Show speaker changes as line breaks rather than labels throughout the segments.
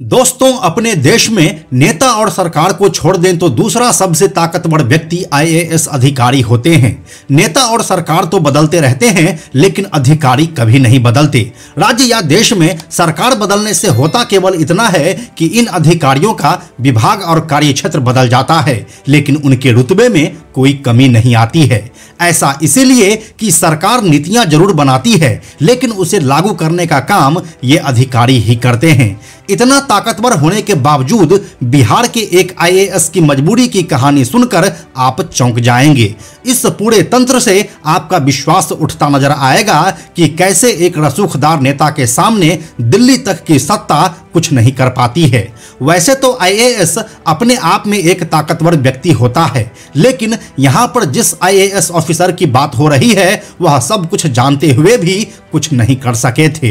दोस्तों, अपने देश में नेता और सरकार को छोड़ दें तो दूसरा सबसे ताकतवर व्यक्ति आईएएस अधिकारी होते हैं। नेता और सरकार तो बदलते रहते हैं, लेकिन अधिकारी कभी नहीं बदलते। राज्य या देश में सरकार बदलने से होता केवल इतना है कि इन अधिकारियों का विभाग और कार्यक्षेत्र बदल जाता है, लेकिन उनके रुतबे में कोई कमी नहीं आती है। ऐसा इसीलिए कि सरकार नीतियां जरूर बनाती है, लेकिन उसे लागू करने का काम ये अधिकारी ही करते हैं। इतना ताकतवर होने के बावजूद बिहार के एक आईएएस की मजबूरी की कहानी सुनकर आप चौंक जाएंगे। इस पूरे तंत्र से आपका विश्वास उठता नजर आएगा कि कैसे एक रसूखदार नेता के सामने दिल्ली तक की सत्ता कुछ नहीं कर पाती है। वैसे तो आईएएस अपने आप में एक ताकतवर व्यक्ति होता है, लेकिन यहाँ पर जिस आईएएस ऑफिसर की बात हो रही है वह सब कुछ जानते हुए भी कुछ नहीं कर सके थे।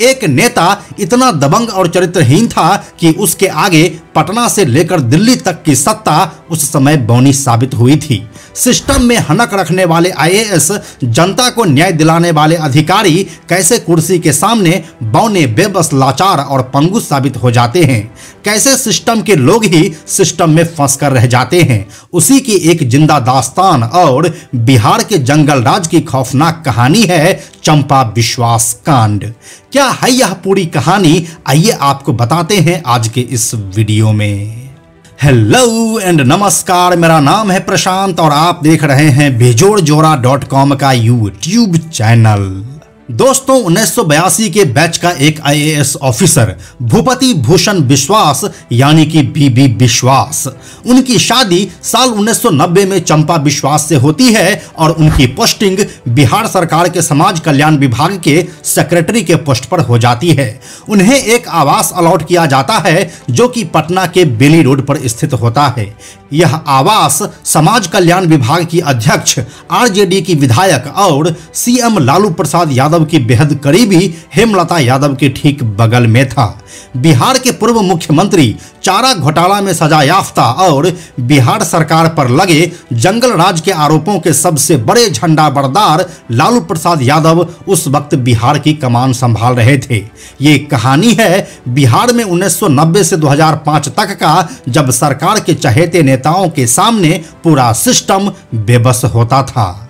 एक नेता इतना दबंग और चरित्रहीन था कि उसके आगे पटना से लेकर दिल्ली तक की सत्ता उस समय बौनी साबित हुई थी। सिस्टम में हनक रखने वाले आईएएस, जनता को न्याय दिलाने वाले अधिकारी कैसे कुर्सी के सामने बौने, बेबस, लाचार और पंगु साबित हो जाते हैं। कैसे सिस्टम के लोग ही सिस्टम में फंस कर रह जाते हैं। उसी की एक जिंदा दास्तान और बिहार के जंगल राज की खौफनाक कहानी है चंपा विश्वास कांड। क्या है यह पूरी कहानी? आइए आपको बताते हैं आज के इस वीडियो में। हेलो एंड नमस्कार, मेरा नाम है प्रशांत और आप देख रहे हैं बेजोड़जोड़ा.com का यूट्यूब चैनल। दोस्तों, 1982 के बैच का एक आईएएस ऑफिसर भूपति भूषण विश्वास यानी कि बीबी विश्वास, उनकी शादी साल 1990 में चंपा विश्वास से होती है और उनकी पोस्टिंग बिहार सरकार के समाज कल्याण विभाग के सेक्रेटरी के पोस्ट पर हो जाती है। उन्हें एक आवास अलॉट किया जाता है जो कि पटना के बेली रोड पर स्थित होता है। यह आवास समाज कल्याण विभाग की अध्यक्ष, आरजेडी की विधायक और सीएम लालू प्रसाद यादव की बेहद करीबी हेमलता यादव के ठीक बगल में था। बिहार के पूर्व मुख्यमंत्री, चारा घोटाला में सजा याफ्ता और बिहार सरकार पर लगे जंगल राज के आरोपों के सबसे बड़े झंडा बरदार लालू प्रसाद यादव उस वक्त बिहार की कमान संभाल रहे थे। ये कहानी है बिहार में 1990 से 2005 तक का, जब सरकार के चहेते नेताओं के सामने पूरा सिस्टम बेबस होता था।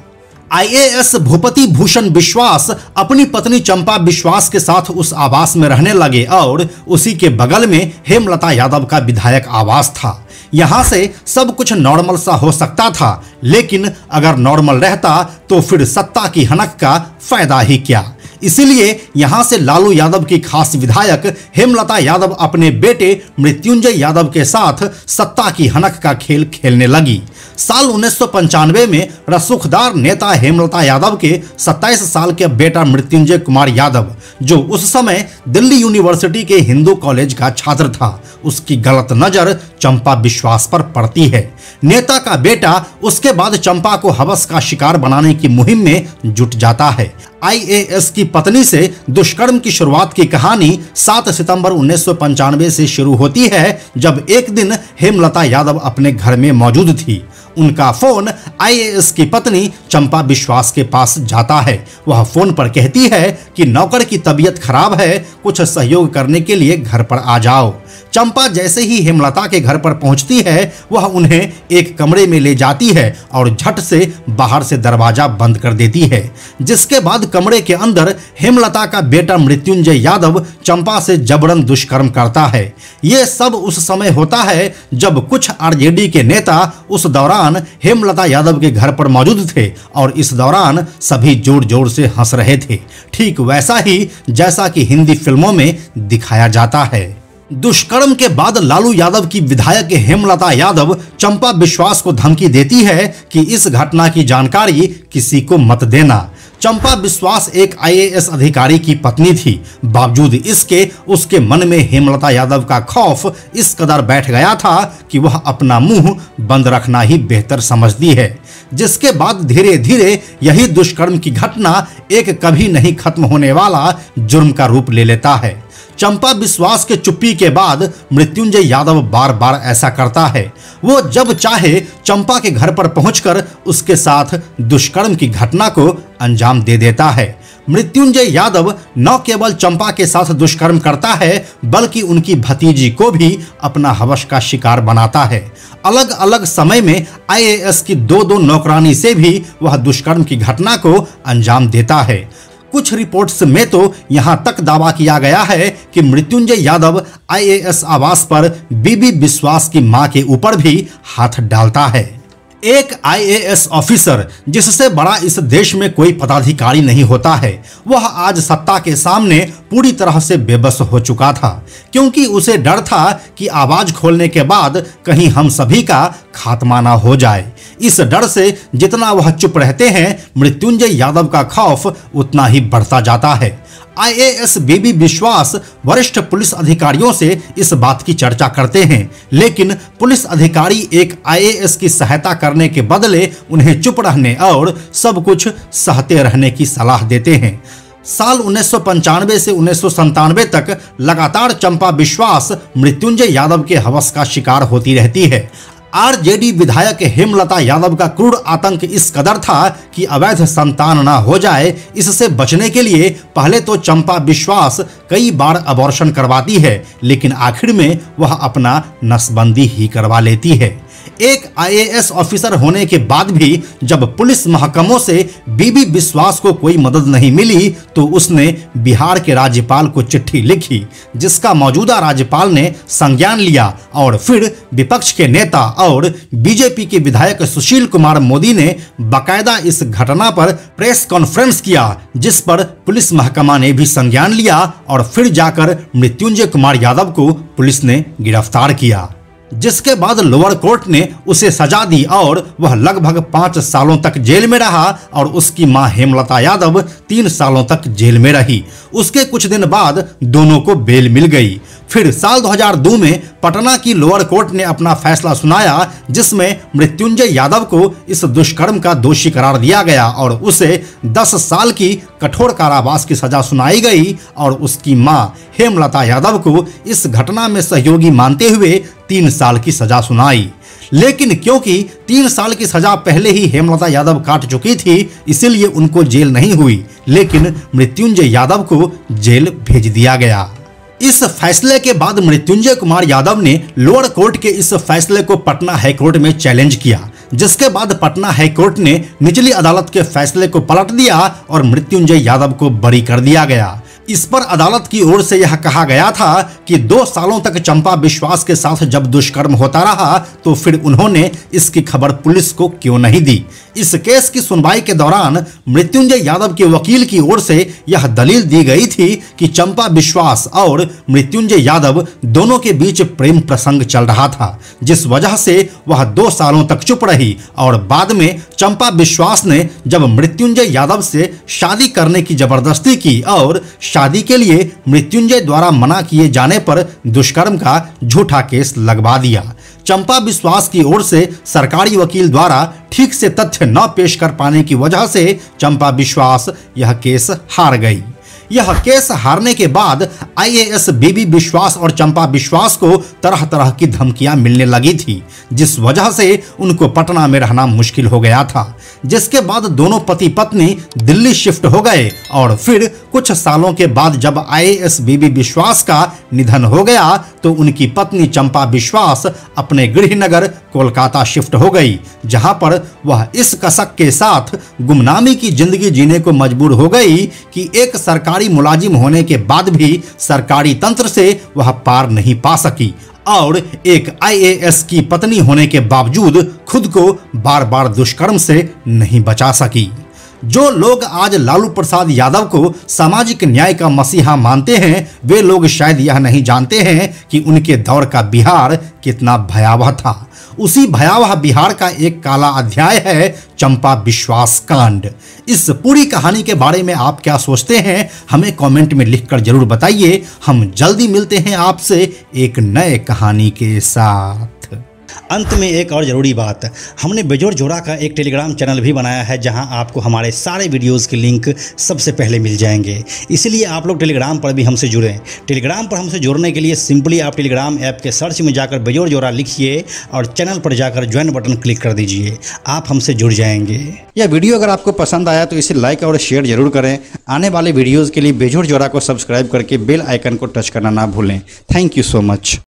आईएएस भूपति भूषण विश्वास अपनी पत्नी चंपा विश्वास के साथ उस आवास में रहने लगे और उसी के बगल में हेमलता यादव का विधायक आवास था। यहाँ से सब कुछ नॉर्मल सा हो सकता था, लेकिन अगर नॉर्मल रहता तो फिर सत्ता की हनक का फायदा ही क्या। इसीलिए यहाँ से लालू यादव की खास विधायक हेमलता यादव अपने बेटे मृत्युंजय यादव के साथ सत्ता की हनक का खेल खेलने लगी। साल 1995 में रसूखदार नेता हेमलता यादव के 27 साल के बेटा मृत्युंजय कुमार यादव, जो उस समय दिल्ली यूनिवर्सिटी के हिंदू कॉलेज का छात्र था, उसकी गलत नजर चंपा विश्वास पर पड़ती है। नेता का बेटा उसके बाद चंपा को हवस का शिकार बनाने की मुहिम में जुट जाता है। आईएएस की पत्नी से दुष्कर्म की शुरुआत की कहानी 7 सितंबर 1995 से शुरू होती है, जब एक दिन हेमलता यादव अपने घर में मौजूद थी। उनका फोन आईएएस की पत्नी चंपा विश्वास के पास जाता है। वह फोन पर कहती है कि नौकर की तबीयत खराब है, कुछ सहयोग करने के लिए घर पर आ जाओ। चंपा जैसे ही हेमलता के घर पर पहुंचती है, वह उन्हें एक कमरे में ले जाती है और झट से बाहर से दरवाजा बंद कर देती है। जिसके बाद कमरे के अंदर हेमलता का बेटा मृत्युंजय यादव चंपा से जबरन दुष्कर्म करता है। ये सब उस समय होता है जब कुछ आरजेडी के नेता उस दौरान हेमलता यादव के घर पर मौजूद थे और इस दौरान सभी जोर जोर से हंस रहे थे, ठीक वैसा ही जैसा कि हिंदी फिल्मों में दिखाया जाता है। दुष्कर्म के बाद लालू यादव की विधायक हेमलता यादव चंपा विश्वास को धमकी देती है कि इस घटना की जानकारी किसी को मत देना। चंपा विश्वास एक आईएएस अधिकारी की पत्नी थी, बावजूद इसके उसके मन में हेमलता यादव का खौफ इस कदर बैठ गया था कि वह अपना मुंह बंद रखना ही बेहतर समझती है। जिसके बाद धीरे धीरे यही दुष्कर्म की घटना एक कभी नहीं खत्म होने वाला जुर्म का रूप ले लेता है। चंपा विश्वास के चुप्पी के बाद मृत्युंजय यादव बार बार ऐसा करता है। वो जब चाहे चंपा के घर पर पहुंचकर उसके साथ दुष्कर्म की घटना को अंजाम दे देता है। मृत्युंजय यादव न केवल चंपा के साथ दुष्कर्म करता है बल्कि उनकी भतीजी को भी अपना हवस का शिकार बनाता है। अलग अलग समय में आईएएस की दो नौकरानी से भी वह दुष्कर्म की घटना को अंजाम देता है। कुछ रिपोर्ट्स में तो यहां तक दावा किया गया है कि मृत्युंजय यादव आईएएस आवास पर बीबी विश्वास की मां के ऊपर भी हाथ डालता है। एक आईएएस ऑफिसर जिससे बड़ा इस देश में कोई पदाधिकारी नहीं होता है, वह आज सत्ता के सामने पूरी तरह से बेबस हो चुका था, क्योंकि उसे डर था कि आवाज खोलने के बाद कहीं हम सभी का खात्मा ना हो जाए। इस डर से जितना वह चुप रहते हैं, मृत्युंजय यादव का खौफ उतना ही बढ़ता जाता है। आईएएस बीबी विश्वास वरिष्ठ पुलिस अधिकारियों से इस बात की चर्चा करते हैं, लेकिन पुलिस अधिकारी एक आईएएस की सहायता करने के बदले उन्हें चुप रहने और सब कुछ सहते रहने की सलाह देते हैं। साल 1995 से 1997 तक लगातार चंपा विश्वास मृत्युंजय यादव के हवस का शिकार होती रहती है। आरजेडी विधायक हेमलता यादव का क्रूर आतंक इस कदर था कि अवैध संतान ना हो जाए, इससे बचने के लिए पहले तो चंपा विश्वास कई बार अबॉर्शन करवाती है, लेकिन आखिर में वह अपना नसबंदी ही करवा लेती है। एक आईएएस ऑफिसर होने के बाद भी जब पुलिस महकमों से बीबी विश्वास को कोई मदद नहीं मिली तो उसने बिहार के राज्यपाल को चिट्ठी लिखी, जिसका मौजूदा राज्यपाल ने संज्ञान लिया और फिर विपक्ष के नेता और बीजेपी के विधायक सुशील कुमार मोदी ने बाकायदा इस घटना पर प्रेस कॉन्फ्रेंस किया, जिस पर पुलिस महकमा ने भी संज्ञान लिया और फिर जाकर मृत्युंजय कुमार यादव को पुलिस ने गिरफ्तार किया, जिसके बाद लोअर कोर्ट ने उसे सजा दी और वह लगभग 5 सालों तक जेल में रहा और उसकी मां हेमलता यादव 3 सालों तक जेल में रही। उसके कुछ दिन बाद दोनों को बेल मिल गई। फिर साल 2002 में पटना की लोअर कोर्ट ने अपना फैसला सुनाया, जिसमें मृत्युंजय यादव को इस दुष्कर्म का दोषी करार दिया गया और उसे 10 साल की कठोर कारावास की सजा सुनाई गई और उसकी मां हेमलता यादव को इस घटना में सहयोगी मानते हुए 3 साल की सजा सुनाई। लेकिन क्योंकि 3 साल की सजा पहले ही हेमलता यादव काट चुकी थी, इसीलिए उनको जेल नहीं हुई, लेकिन मृत्युंजय यादव को जेल भेज दिया गया। इस फैसले के बाद मृत्युंजय कुमार यादव ने लोअर कोर्ट के इस फैसले को पटना हाईकोर्ट में चैलेंज किया, जिसके बाद पटना हाईकोर्ट ने निचली अदालत के फैसले को पलट दिया और मृत्युंजय यादव को बरी कर दिया गया। इस पर अदालत की ओर से यह कहा गया था कि 2 सालों तक चंपा विश्वास के साथ जब दुष्कर्म होता रहा तो फिर उन्होंने इसकी खबर पुलिस को क्यों नहीं दी। इस केस की सुनवाई के दौरान मृत्युंजय यादव के वकील की ओर से यह दलील दी गई थी कि चंपा विश्वास और मृत्युंजय यादव दोनों के बीच प्रेम प्रसंग चल रहा था, जिस वजह से वह 2 सालों तक चुप रही और बाद में चंपा विश्वास ने जब मृत्युंजय यादव से शादी करने की जबरदस्ती की और शादी के लिए मृत्युंजय द्वारा मना किए जाने पर दुष्कर्म का झूठा केस लगवा दिया। चंपा विश्वास की ओर से सरकारी वकील द्वारा ठीक से तथ्य न पेश कर पाने की वजह से चंपा विश्वास यह केस हार गई। यह केस हारने के बाद आईएएस बीबी विश्वास और चंपा विश्वास को तरह तरह की धमकियां मिलने लगी थी, जिस वजह से उनको पटना में रहना मुश्किल हो गया था। जिसके बाद दोनों पति पत्नी दिल्ली शिफ्ट हो गए और फिर कुछ सालों के बाद जब आईएएस बीबी विश्वास का निधन हो गया तो उनकी पत्नी चंपा विश्वास अपने गृहनगर कोलकाता शिफ्ट हो गई, जहां पर वह इस कसक के साथ गुमनामी की जिंदगी जीने को मजबूर हो गई कि एक सरकारी मुलाजिम होने के बाद भी सरकारी तंत्र से वह पार नहीं पा सकी और एक आईएएस की पत्नी होने के बावजूद खुद को बार बार दुष्कर्म से नहीं बचा सकी। जो लोग आज लालू प्रसाद यादव को सामाजिक न्याय का मसीहा मानते हैं, वे लोग शायद यह नहीं जानते हैं कि उनके दौर का बिहार कितना भयावह था। उसी भयावह बिहार का एक काला अध्याय है चंपा विश्वास कांड। इस पूरी कहानी के बारे में आप क्या सोचते हैं, हमें कमेंट में लिखकर जरूर बताइए। हम जल्दी मिलते हैं आपसे एक नए कहानी के साथ। अंत में एक और ज़रूरी बात, हमने बेजोड़ जोड़ा का एक टेलीग्राम चैनल भी बनाया है जहां आपको हमारे सारे वीडियोस के लिंक सबसे पहले मिल जाएंगे। इसलिए आप लोग टेलीग्राम पर भी हमसे जुड़ें। टेलीग्राम पर हमसे जुड़ने के लिए सिंपली आप टेलीग्राम ऐप के सर्च में जाकर बेजोड़ जोड़ा लिखिए और चैनल पर जाकर ज्वाइन बटन क्लिक कर दीजिए। आप हमसे जुड़ जाएंगे। यह वीडियो अगर आपको पसंद आया तो इसे लाइक और शेयर जरूर करें। आने वाले वीडियोज़ के लिए बेजोड़ जोड़ा को सब्सक्राइब करके बेल आइकन को टच करना ना भूलें। Thank you so much.